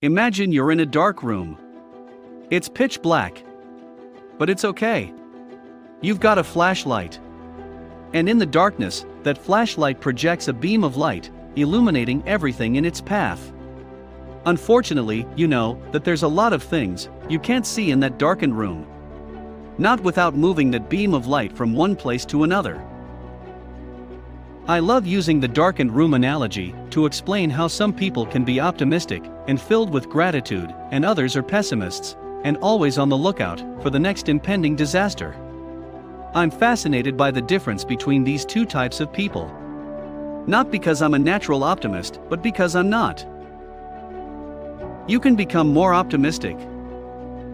Imagine you're in a dark room. It's pitch black. But it's okay. You've got a flashlight. And in the darkness, that flashlight projects a beam of light, illuminating everything in its path. Unfortunately, you know that there's a lot of things you can't see in that darkened room. Not without moving that beam of light from one place to another. I love using the darkened room analogy to explain how some people can be optimistic and filled with gratitude, and others are pessimists and always on the lookout for the next impending disaster. I'm fascinated by the difference between these two types of people. Not because I'm a natural optimist, but because I'm not. You can become more optimistic.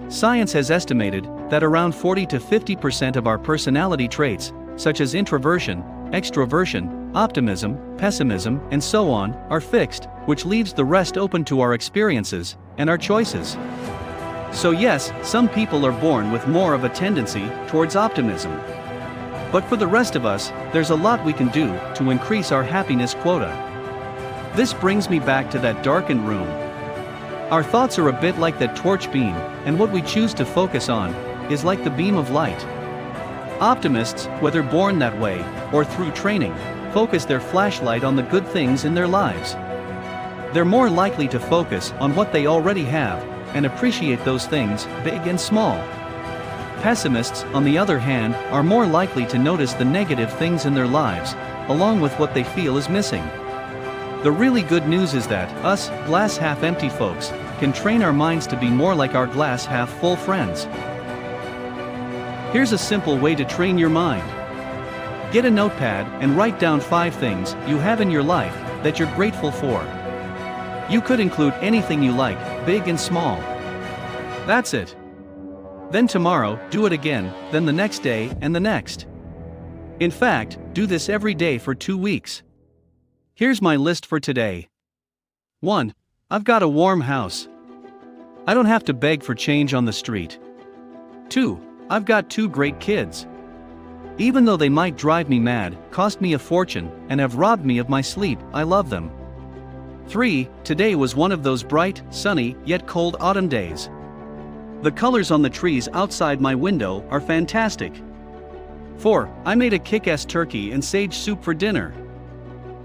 Science has estimated that around 40 to 50% of our personality traits, such as introversion, extroversion, optimism, pessimism, and so on, are fixed, which leaves the rest open to our experiences and our choices. So yes, some people are born with more of a tendency towards optimism. But for the rest of us, there's a lot we can do to increase our happiness quota. This brings me back to that darkened room. Our thoughts are a bit like that torch beam, and what we choose to focus on is like the beam of light. Optimists, whether born that way or through training, focus their flashlight on the good things in their lives. They're more likely to focus on what they already have and appreciate those things, big and small. Pessimists, on the other hand, are more likely to notice the negative things in their lives, along with what they feel is missing. The really good news is that us, glass half empty folks, can train our minds to be more like our glass half full friends. Here's a simple way to train your mind. Get a notepad and write down 5 things you have in your life that you're grateful for. You could include anything you like, big and small. That's it. Then tomorrow, do it again, then the next day, and the next. In fact, do this every day for 2 weeks. Here's my list for today. 1. I've got a warm house. I don't have to beg for change on the street. 2. I've got 2 great kids. Even though they might drive me mad, cost me a fortune, and have robbed me of my sleep, I love them. 3. Today was one of those bright, sunny, yet cold autumn days. The colors on the trees outside my window are fantastic. 4. I made a kick-ass turkey and sage soup for dinner.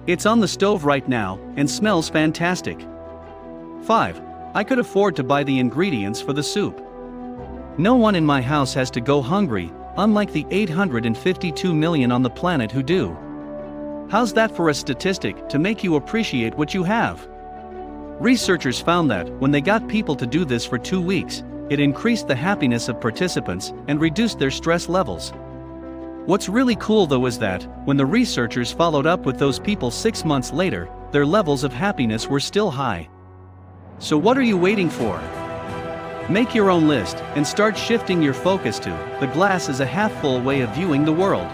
It's on the stove right now, and smells fantastic. 5. I could afford to buy the ingredients for the soup. No one in my house has to go hungry, unlike the 852 million on the planet who do. How's that for a statistic to make you appreciate what you have? Researchers found that when they got people to do this for 2 weeks, it increased the happiness of participants and reduced their stress levels. What's really cool though is that, when the researchers followed up with those people 6 months later, their levels of happiness were still high. So what are you waiting for? Make your own list and start shifting your focus to the glass as a half full way of viewing the world.